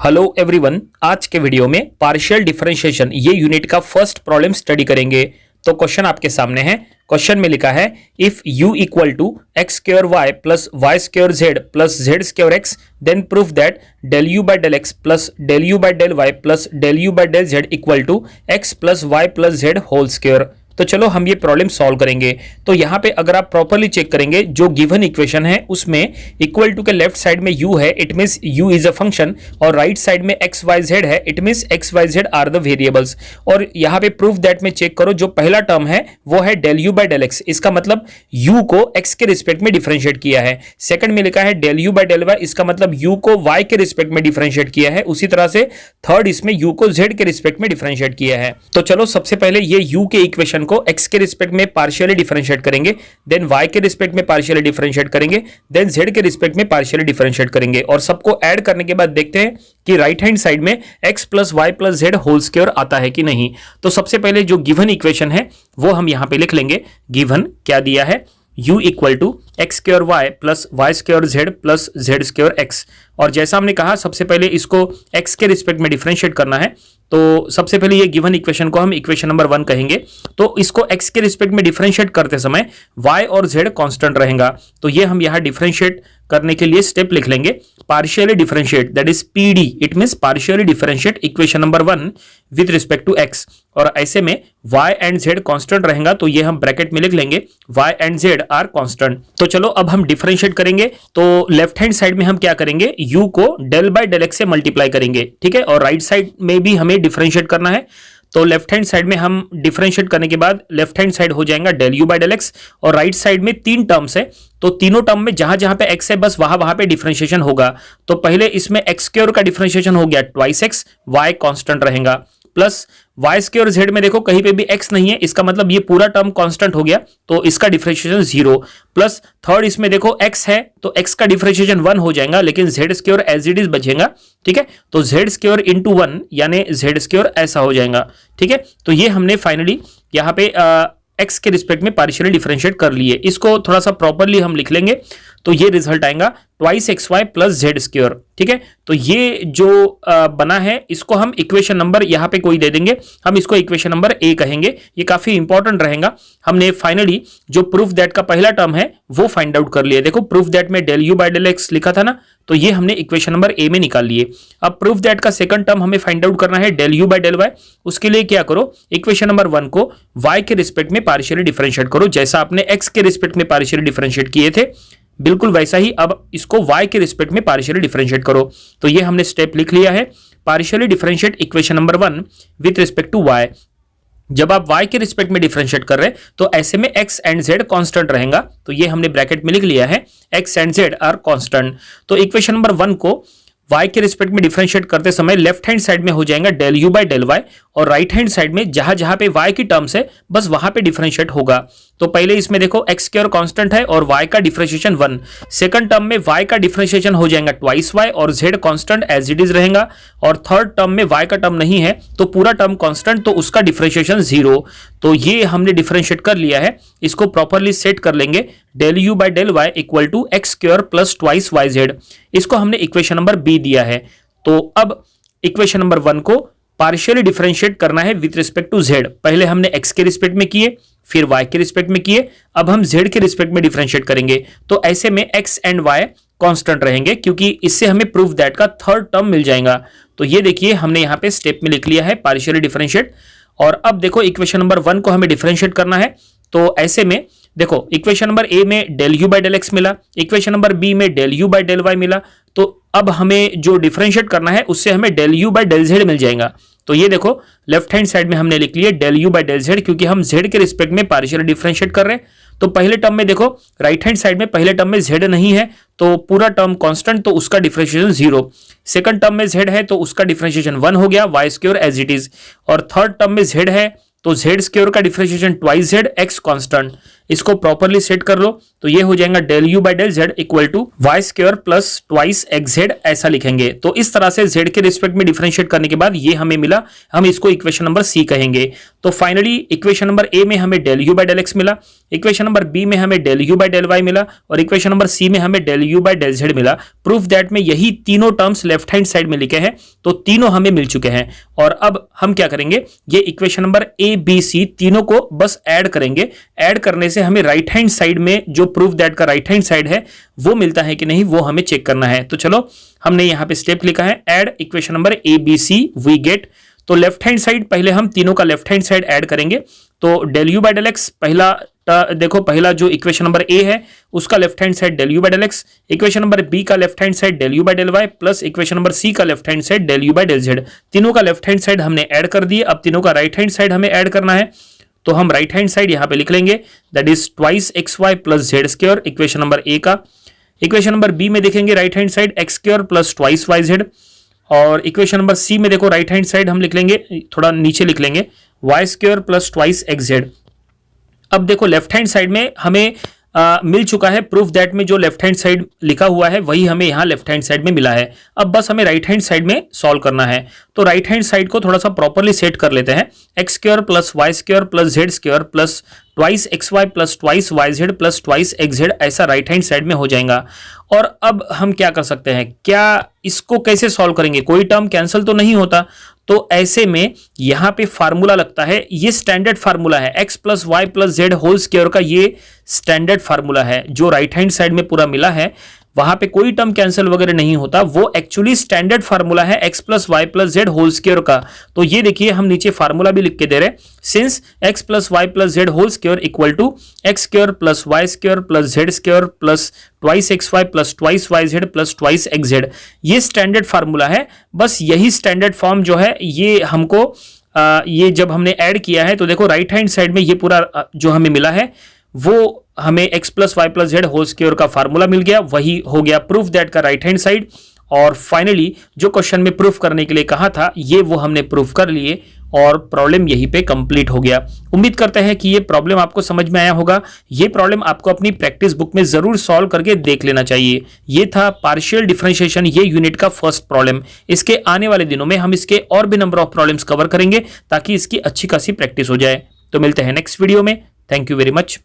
Hello everyone, आज के video में पार्शियल डिफरेंशिएशन ये यूनिट का फर्स्ट प्रॉब्लम स्टडी करेंगे। तो क्वेश्चन आपके सामने है। क्वेश्चन में लिखा है if u equal to x square y plus y square z plus z square x then proof that del you by del x plus del you by del y plus del you by del z equal to x plus y plus z whole square. तो चलो हम ये problem solve करेंगे। तो यहाँ पे अगर आप प्रॉपर्ली चेक करेंगे जो गिवन इक्वेशन है उसमें इक्वल टू के लेफ्ट साइड में u है, it means u is a function, और राइट साइड में एक्स वाई जेड है, it means x y z are the variables. और यहाँ पे प्रूफ दैट में चेक करो, जो पहला टर्म है वो है del you by del x, इसका मतलब u को x के रिस्पेक्ट में डिफरेंशिएट किया है। सेकंड में लिखा है del you by del y, इसका मतलब u को y के रिस्पेक्ट में डिफरेंशिएट किया है। उसी तरह से थर्ड इसमें u को z के रिस्पेक्ट में डिफरेंशिएट किया है। तो चलो सबसे पहले ये u के इक्वेशन को x के रिस्पेक्ट में पार्शियली डिफरेंशिएट करेंगे, देन y के रिस्पेक्ट में पार्शियली डिफरेंशिएट करेंगे, देन z के रिस्पेक्ट में पार्शियली डिफरेंशिएट करेंगे। और सबको ऐड करने के बाद देखते हैं कि राइट हैंड साइड में x plus y plus z whole square आता है कि नहीं। तो सबसे पहले जो गिवन इक्वेशन है वो हम यहां पे लिख लेंगे। गिवन क्या दिया है, u equal to x square y plus y square z plus z square x. और जैसा हमने कहा सबसे पहले इसको x के रिस्पेक्ट में डिफरेंशिएट करना है। तो सबसे पहले ये गिवन इक्वेशन को हम इक्वेशन नंबर 1 कहेंगे। तो इसको x के रिस्पेक्ट में डिफरेंशिएट करते समय y और z कांस्टेंट रहेगा। तो ये हम यहाँ डिफरेंशिएट करने के लिए स्टेप लिख लेंगे, partially differentiate, that is PD, it means partially differentiate equation number 1 with respect to x। और ऐसे में y एंड z कांस्टेंट रहेगा, तो ये हम ब्रैकेट में लिख लेंगे y and z are constant. तो चलो अब हम डिफरेंशिएट करेंगे। तो लेफ्ट हैंड साइड में हम क्या करेंगे, u को डेल बाय डेल एक्स से मल्टीप्लाई करेंगे, ठीक है। और राइट साइड में भी हमें डिफरेंशिएट करना है। तो लेफ्ट हैंड साइड में हम डिफरेंशिएट करने के बाद लेफ्ट हैंड साइड हो जाएगा del you by del x, और राइट साइड में 3 टर्म्स है। तो तीनों टर्म में जहां जहां पे x है बस वहां पे डिफरेंशिएशन होगा। तो पहले इसमें एक्स स्क्वायर का डिफरेंशिएशन हो गया ट्वाइस एक्स, y कांस्टेंट रहेगा, प्लस वाई स्क्वायर जेड में देखो कहीं पे भी x नहीं है, इसका मतलब ये पूरा टर्म कांस्टेंट हो गया, तो इसका डिफरेंशिएशन 0। प्लस थर्ड इसमें देखो x है तो x का डिफरेंशिएशन 1 हो जाएगा, लेकिन z square as it is बचेगा, ठीक है। तो z स्क्वायर इंटू 1 यानी z स्क्वायर ऐसा हो जाएगा, ठीक है। तो ये हमने फाइनली यहाँ पे x के रिस्पेक्ट में पार्शियली डिफरेंशिएट कर लिए। इसको थोड़ा सा प्रॉपर्ली हम लिख लेंगे, तो ये रिजल्ट आएगा twice x y plus z square, ठीक है। तो ये जो बना है इसको हम इक्वेशन नंबर यहाँ पे कोई दे देंगे, हम इसको इक्वेशन नंबर A कहेंगे। ये काफी इंपॉर्टेंट रहेगा। हमने फाइनली जो प्रूफ दैट का पहला टर्म है वो फाइंड आउट कर लिया। देखो प्रूफ दैट में del you by del x लिखा था ना, तो ये हमने इक्वेशन नंबर A में निकाल लिए। अब प्रूफ दैट का सेकंड टर्म हमें फाइंड आउट करना है del you by del y. उसके लिए क्या करो, इक्वेशन नंबर 1 को y के रिस्पेक्ट में पार्शियली डिफरेंशिएट करो, जैसा आपने x के रिस्पेक्ट में पार्शियली डिफरेंशिएट किए थे बिल्कुल वैसा ही अब इसको y के रिस्पेक्ट में पार्शियली डिफरेंशिएट करो। तो ये हमने स्टेप लिख लिया है, partially differentiate equation number 1 with respect to y। जब आप y के रिस्पेक्ट में डिफरेंशिएट कर रहे हैं तो ऐसे में x एंड z कांस्टेंट रहेगा, तो ये हमने ब्रैकेट में लिख लिया है x and z are constant. तो इक्वेशन नंबर 1 को y के रिस्पेक्ट में डिफरेंशिएट करते समय लेफ्ट हैंड साइड में हो जाएगा del you by del y, और राइट हैंड साइड में जहां जहां पे y की टर्म्स है बस वहां पे डिफरेंशिएट होगा। तो पहले इसमें देखो x स्क्वायर कांस्टेंट है और y का डिफरेंशिएशन 1। सेकंड टर्म में y का डिफरेंशिएशन हो जाएगा ट्वाइस y और z constant as it is रहेगा। और थर्ड टर्म में y का टर्म नहीं है तो पूरा टर्म कांस्टेंट, तो उसका डिफरेंशिएशन 0। तो ये हमने डिफरेंशिएट कर लिया है। इसको प्रॉपर्ली सेट कर लेंगे, del you by del y equal to x square plus twice y z. इसको हमने इक्वेशन नंबर B दिया है। तो अब इक्वेशन नंबर 1 को पार्शियली डिफरेंशिएट करना है विद रिस्पेक्ट टू z। पहले हमने x के रिस्पेक्ट में किए, फिर y के रिस्पेक्ट में किए, अब हम z के रिस्पेक्ट में डिफरेंशिएट करेंगे। तो ऐसे में x एंड y कांस्टेंट रहेंगे, क्योंकि इससे हमें प्रूफ दैट का थर्ड टर्म मिल जाएगा। तो ये देखिए हमने यहाँ पे स्टेप में लिख लिया है पार्शियली डिफरेंशिएट। और अब देखो इक्वेशन नंबर 1 को हमें डिफरेंशिएट करना है। तो ऐसे में देखो इक्वेशन नंबर A में del you by del x मिला, इक्वेशन नंबर B में del you by del y मिला। तो अब हमें जो डिफरेंशिएट करना है उससे हमें del you by del Z मिल जाएगा। तो ये देखो लेफ्ट हैंड साइड में हमने लिख लिया del you by del z, क्योंकि हम z के रिस्पेक्ट में पार्शियली डिफरेंशिएट कर रहे हैं। तो पहले टर्म में देखो राइट हैंड साइड में पहले टर्म में z नहीं है तो पूरा टर्म कांस्टेंट, तो उसका डिफरेंशिएशन 0। सेकंड टर्म में z है तो उसका डिफरेंशिएशन 1 हो गया, y square as it is. और थर्ड टर्म में z है तो जेड स्क्वायर का differentiation twice z x constant, इसको प्रॉपरली सेट कर लो तो ये हो जाएगा del you by del z equal to y square plus twice x z, ऐसा लिखेंगे। तो इस तरह से जेड के रिस्पेक्ट में डिफरेंशिएट करने के बाद ये हमें मिला, हम इसको इक्वेशन नंबर सी कहेंगे। तो फाइनली इक्वेशन नंबर ए में हमें del you by del x मिला, इक्वेशन नंबर बी में हमें del you by del y मिला और इक्वेशन नंबर सी में हमें del you by del z मिला। प्रूफ दैट में यही तीनों टर्म्स लेफ्ट हैंड साइड में लिखे हैं, तो तीनों हमें मिल चुके हैं। और अब हम क्या करेंगे, ये equation number A B C तीनों को बस ऐड करेंगे। ऐड करने से हमें राइट हैंड साइड में जो प्रूफ दैट का राइट हैंड साइड है वो मिलता है कि नहीं, वो हमें चेक करना है। तो चलो हमने यहां पे स्टेप लिखा है, add equation number A B C we get. तो लेफ्ट हैंड साइड पहले हम तीनों का लेफ्ट हैंड साइड ऐड करेंगे। तो del you by del x पहला देखो, पहला जो इक्वेशन नंबर ए है उसका left hand side del you by del x, equation number B का left hand side del you by del y plus equation number C का left hand side del you by del z. तीनों का left hand side हमने add कर दिए, अब तीनों का राइट हैंड साइड हमें ऐड करना है। तो हम राइट हैंड साइड यहां पे लिख लेंगे, that is twice x y plus z square, equation number A का। इक्वेशन नंबर बी में देखेंगे right hand side x square plus twice y z, और इक्वेशन नंबर सी में देखो राइट हैंड साइड हम लिख लेंगे, थोड़ा नीचे लिख लेंगे, y square plus twice x z. अब देखो लेफ्ट हैंड साइड में हमें मिल चुका है, प्रूफ दैट में जो लेफ्ट हैंड साइड लिखा हुआ है वही हमें यहां लेफ्ट हैंड साइड में मिला है। अब बस हमें राइट हैंड साइड में सॉल्व करना है। तो राइट हैंड साइड को थोड़ा सा प्रॉपरली सेट कर लेते हैं, x square plus y square plus z square plus twice x y plus twice y z plus twice x z, ऐसा राइट हैंड साइड में हो जाएगा। और अब हम क्या कर सकते हैं, क्या इसको कैसे सॉल्व करेंगे, कोई टर्म कैंसिल तो नहीं होता। तो ऐसे में यहां पे फार्मूला लगता है, ये स्टैंडर्ड फार्मूला है, x plus y plus z whole square का ये स्टैंडर्ड फार्मूला है जो राइट हैंड साइड में पूरा मिला है। वहां पे कोई टर्म कैंसिल वगैरह नहीं होता, वो एक्चुअली स्टैंडर्ड फार्मूला है x plus y plus z whole square का। तो ये देखिए हम नीचे फार्मूला भी लिख के दे रहे हैं, since x plus y plus z whole square equal to x square plus y square plus z square plus twice x y plus twice y z plus twice x z, ये standard formula है। बस यही standard form जो है ये हमको ये जब हमने ऐड किया है तो देखो राइट हैंड साइड में ये पूरा जो हमें मिला है वो हमें x plus y plus z whole square का फार्मूला मिल गया, वही हो गया प्रूफ दैट का राइट हैंड साइड। और फाइनली जो क्वेश्चन में प्रूफ करने के लिए कहा था ये वो हमने प्रूफ कर लिए और प्रॉब्लम यहीं पे कंप्लीट हो गया। उम्मीद करते हैं कि ये प्रॉब्लम आपको समझ में आया होगा। ये प्रॉब्लम आपको अपनी प्रैक्टिस बुक में जरूर सॉल्व करके देख लेना चाहिए। ये था पार्शियल डिफरेंशिएशन ये यूनिट का फर्स्ट प्रॉब्लम। इसके आने वाले दिनों में हम इसके और भी नंबर ऑफ प्रॉब्लम्स कवर करेंगे ताकि इसकी अच्छी खासी प्रैक्टिस हो जाए। तो मिलते हैं नेक्स्ट वीडियो में। Thank you very much.